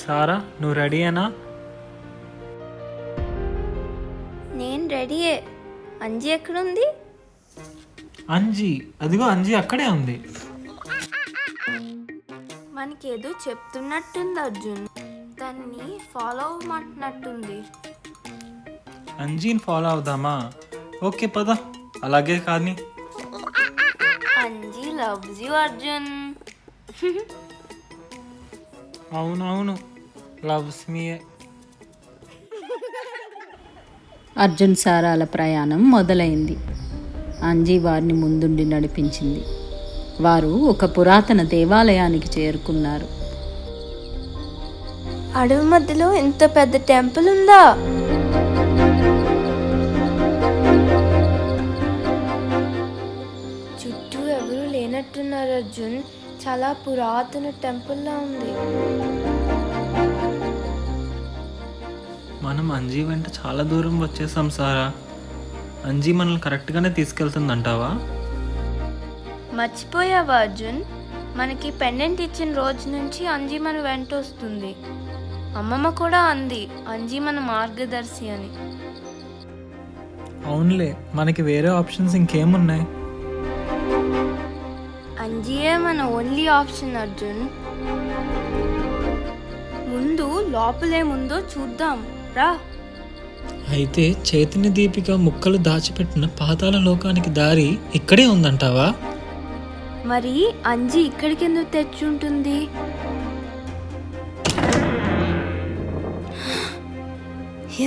సారా నువ్వు రెడీయేనా? నేను రెడీయే. అంజీ ఎక్కడుంది? అంజీ, అదిగో అంజీ అక్కడే ఉంది. మనకేదో చెప్తున్నట్టుంది అర్జున్. దాన్ని ఫాలో అవ్వమంటున్నట్టుంది. అంజీని ఫాలో అవుదామా? ఓకే పద, అలాగే కానీ. Anji loves you Arjun. అవునవును, లవ్స్ మీ. అర్జున్ సారాల ప్రయాణం మొదలైంది. అంజీ వారిని ముందుండి నడిపించింది. వారు ఒక పురాతన దేవాలయానికి చేరుకున్నారు. అడవి మధ్యలో ఇంత పెద్ద టెంపుల్ ఉందా? చుట్టూ ఎవరు లేనట్టున్నారు అర్జున్. చాలా పురాతన టెంపుల్ లా ఉంది. మనం అంజీ వెంట చాలా దూరం వచ్చేసాం సారా. అంజీ మనల్ని కరెక్ట్గానే తీసుకెళ్తుందంటావా? మర్చిపోయావా అర్జున్? మనకి పెండెంట్ ఇచ్చిన రోజు నుంచి అంజీ మన వెంట వస్తుంది. అమ్మమ్మ కూడా అంది అంజీ మన మార్గదర్శి అని. అవునులే, మనకి వేరే ఆప్షన్స్ ఇంకేమున్నాయి? అంజీయే మన ఓన్లీ ఆప్షన్ అర్జున్. ముందు లోపలేముందో చూద్దాం రా. అయితే చైతన్య దీపిక ముక్కలు దాచిపెట్టిన పాతాళ లోకానికి దారి ఇక్కడే ఉందంటావా? మరి అంజీ ఇక్కడికి ఎందుకు తెచ్చుంటుంది?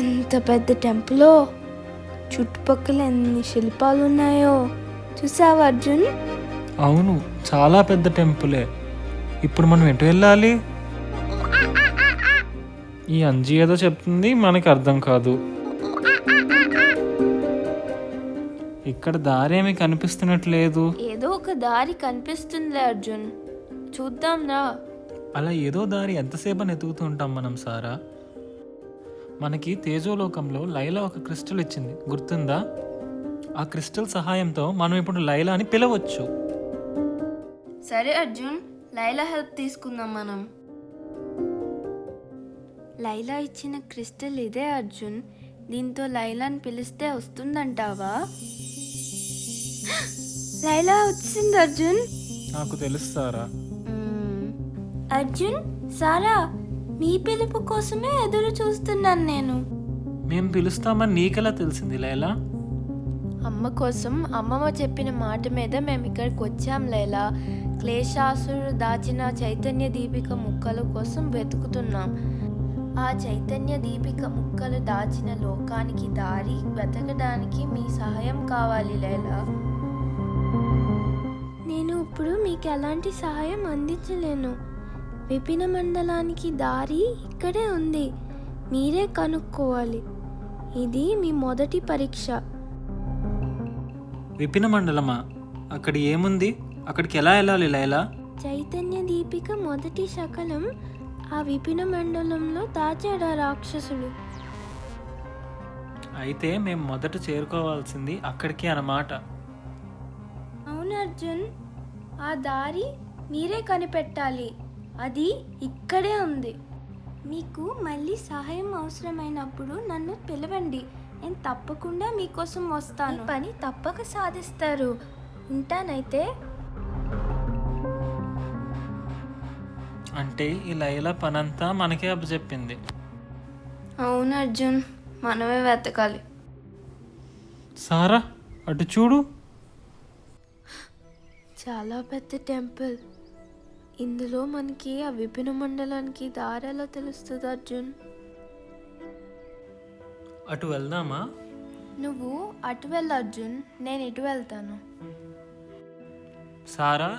ఎంత పెద్ద టెంపులో, చుట్టుపక్కల ఎన్ని శిల్పాలు ఉన్నాయో చూసావా అర్జున్? అవును, చాలా పెద్ద టెంపులే. ఇప్పుడు మనం ఎటు వెళ్ళాలి? ఈ అంజీ ఏదో చెప్తుంది, మనకి అర్థం కాదు. ఇక్కడ దారేమీ కనిపిస్తున్నట్లేదు. ఏదో ఒక దారి కనిపిస్తుందిలే అర్జున్, చూద్దాం రా. అలా ఏదో దారి ఎంతసేపు అని ఎతుకుతూ ఉంటాం మనం సారా? మనకి తేజోలోకంలో లైలా ఒక క్రిస్టల్ ఇచ్చింది, గుర్తుందా? ఆ క్రిస్టల్ సహాయంతో మనం ఇప్పుడు లైలా అని పిలవచ్చు. సరే అర్జున్, లైలా హెల్ప్ తీసుకుందాం మనం. లైలా ఇచ్చిన క్రిస్టల్ ఇదే అర్జున్. దీంతో లైలాని పిలిస్తే వస్తుందంటావా? లైలా వచ్చింది అర్జున్. నాకు తెలుసు సారా. అర్జున్, సారా, మీ పిలుపు కోసమే ఎదురు చూస్తున్నాను నేను. మేం పిలుస్తామని నీకెలా తెలిసింది లైలా? అమ్మ కోసం అమ్మమ్మ చెప్పిన మాట మీద మేము ఇక్కడికి వచ్చాం లైలా. క్లేశాసురుడు దాచిన చైతన్య దీపిక ముక్కల కోసం వెతుకుతున్నాం. ఆ చైతన్య దీపిక ముక్కలు దాచిన లోకానికి దారి వెతకడానికి మీ సహాయం కావాలి లైలా. నేను ఇప్పుడు మీకు ఎలాంటి సహాయం అందించలేను. విపిన మండలానికి దారి ఇక్కడే ఉంది, మీరే కనుక్కోవాలి. ఇది మీ మొదటి పరీక్ష. విపిన మండలమా? అక్కడ ఏముంది? అక్కడికి ఎలా వెళ్ళాలి లైలా? చైతన్య దీపిక మొదటి శకలం ఆ విపిన మండలంలో దాచాడు ఆ రాక్షసుడు. అయితే మేము మొదట చేరుకోవాల్సింది అక్కడికి అన్నమాట. అవును అర్జున్, ఆ దారి మీరే కనిపెట్టాలి. అది ఇక్కడే ఉంది. మీకు మళ్ళీ సహాయం అవసరమైనప్పుడు నన్ను పిలవండి, నేను తప్పకుండా మీకోసం వస్తాను. ఈ పని తప్పక సాధిస్తారు. ఉంటానైతే. అంటే ఈ లైలా పనంతా మనకే అప్పచెప్పింది. అవును అర్జున్, మనమే వెతకాలి. సారా అటు చూడు. చాలా పెద్ద టెంపుల్. ఇందులో మనకి ఆ విపిన మండలానికి దారిలో తెలుస్తుంది అర్జున్. అటు వెళ్దామా? నువ్వు అటు వెళ్ళు అర్జున్, నేను ఇటు వెళ్తాను. సారా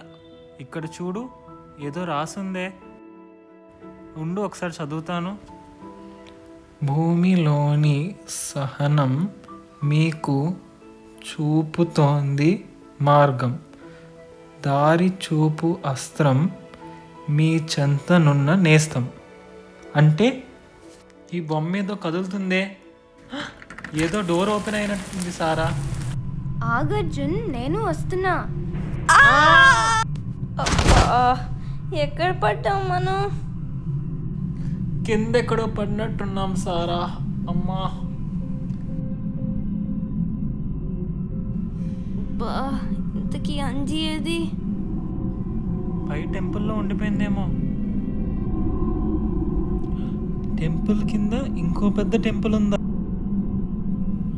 ఇక్కడ చూడు, ఏదో రాసుందే. ఉండు ఒకసారి చదువుతాను. భూమిలోని సహనం మీకు చూపుతోంది మార్గం, దారి చూపు అస్త్రం మీ చెంతనున్న నేస్తం. అంటే ఈ బొమ్మ ఏదో కదులుతుందే, ఏదో డోర్ ఓపెన్ అయినట్టుంది సారా. ఆగర్జున్, నేను వస్తున్నా. ఎక్కడ పడ్డాం మనం? కిందెక్కడో పడినట్టున్నాం సారా. అమ్మా, బా, ఇంతకీ అంజీ ఏది? పై టెంపుల్లో ఉండిపోయిందేమో. టెంపుల్ కింద ఇంకో పెద్ద టెంపుల్ ఉందా?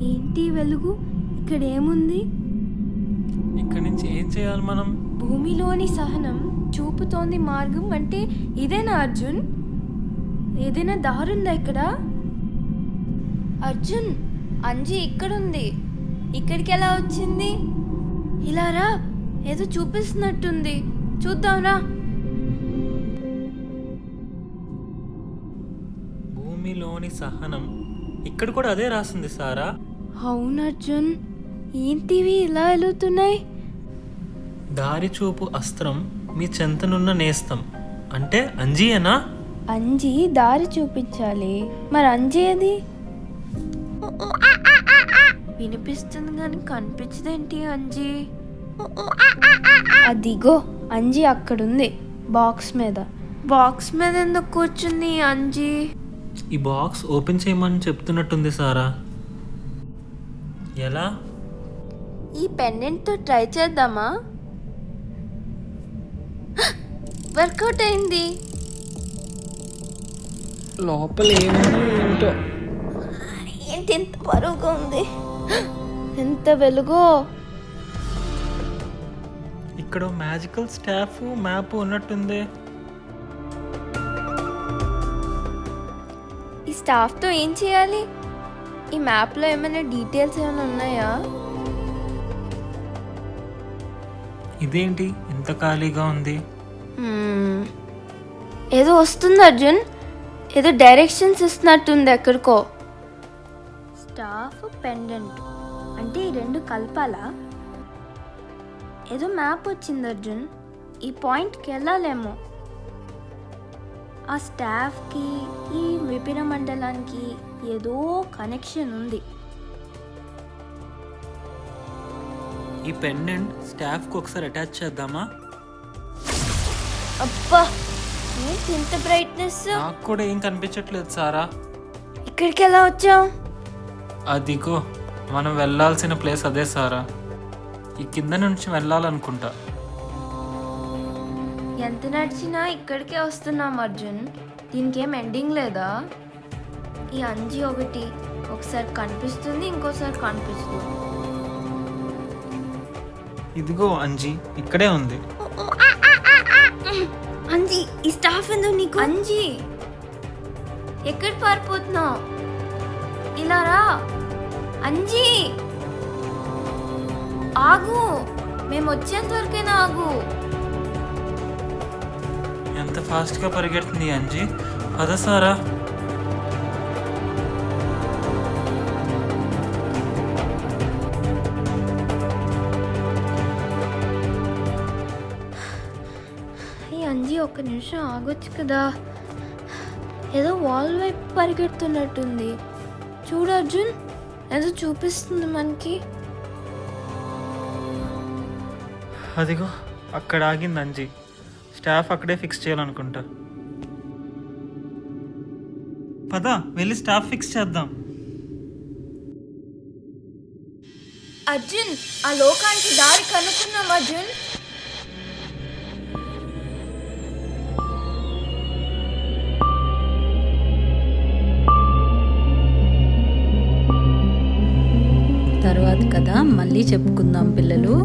ఏంటి వెలుగు? ఇక్కడ ఏముంది? ఇక్కడి నుంచి ఏం చేయాలి మనం? భూమిలోని సహనం చూపుతోంది మార్గం అంటే ఇదేనా అర్జున్? ఏదైనా దారుందా ఇక్కడ? అర్జున్, అంజీ ఇక్కడుంది. ఇక్కడికి ఎలా వచ్చింది? ఇలా రా, ఏదో చూపిస్తున్నట్టుంది. చూద్దాంరా. భూమిలోని సహనం, ఇక్కడ కూడా అదే రాసింది సారా. అవును అర్జున్, ఏంటివి ఇలా వెలుగుతున్నాయి? దారి చూపు అస్త్రం మీ చెంతనున్న నేస్తం అంటే అంజీయేనా? అంజీ దారి చూపించాలి, మరి అంజీ అది వినిపిస్తుంది కానీ కనిపించదేంటి అంజీ? అదిగో అంజీ అక్కడుంది, బాక్స్ మీద. బాక్స్ మీద ఎందుకు కూర్చుంది అంజీ? ఈ బాక్స్ ఓపెన్ చేయమని చెప్తున్నట్టుంది సారా. ఎలా? ఈ పెండెంట్తో ట్రై చేద్దామా? వర్కౌట్ అయింది. లోపల ఏముందో ఏంటో. ఏంటి ఎంత బరువుగా ఉంది? ఎంత వెలుగో! ఇక్కడ మ్యాజికల్ స్టాఫ్ మ్యాప్ ఉన్నట్టుంది. ఈ స్టాఫ్తో ఏం చేయాలి? ఈ మ్యాప్లో ఏమైనా డీటెయిల్స్ ఏమైనా ఉన్నాయా? ఇదేంటి ఇంత ఖాళీగా ఉంది? ఏదో వస్తుంది అర్జున్, ఏదో డైరెక్షన్స్ ఇస్తున్నట్టుంది ఎక్కడికో. స్టాఫ్ పెండెంట్ అంటే ఈ రెండు కలపాలా? ఏదో మ్యాప్ వచ్చింది అర్జున్, ఈ పాయింట్కి వెళ్ళాలేమో. ఆ స్టాఫ్కి ఈ విపిన మండలానికి ఏదో కనెక్షన్ ఉంది. ఈ పెండెంట్ స్టాఫ్కి ఒకసారి అటాచ్ చేద్దామా? అబ్బా, ఏంటి ఇంత బ్రైట్నెస్? నాకు కూడా ఏం కనిపించట్లేదు సారా. ఇక్కడికి ఎలా వచ్చావు? అదిగో మనం వెళ్ళాల్సిన ప్లేస్ అదే సారా. ఈ కింద నుంచి వెళ్ళాలనుకుంటా. ఎంత నడిచినా ఇక్కడికే వస్తున్నాం అర్జున్. దీనికి ఏం ఎండింగ్ లేదా? ఈ అంజీ ఒకసారి కనిపిస్తుంది, ఇంకోసారి కనిపిస్తుంది. ఇదిగో అంజీ ఇక్కడే ఉంది. అంజీ, ఈ స్టాఫ్ ఎందుకు నీకు? అంజీ, ఎక్కడ పారిపోతున్నావు? ఇలా రా అంజీ. ఆగు, మేము వచ్చేంత వరకైనా ఆగు. ఎంత ఫాస్ట్గా పరిగెడుతుంది అంజీ. పద సారా. ఈ అంజీ ఒక్క నిమిషం ఆగొచ్చు కదా. ఏదో వాల్ వైపు పరిగెడుతున్నట్టుంది. చూడు అర్జున్, ఏదో చూపిస్తుంది మనకి. అదిగో అక్కడ ఆగింది అంజీ. స్టాఫ్ అక్కడే ఫిక్స్ చేయాలనుకుంటా. పద వెళ్ళి స్టాఫ్ ఫిక్స్ చేద్దాం. అర్జున్, ఆ లోకానికి దారి కనుక్కున్నాం అర్జున్. తర్వాత కథ మళ్ళీ చెప్పుకుందాం పిల్లలు.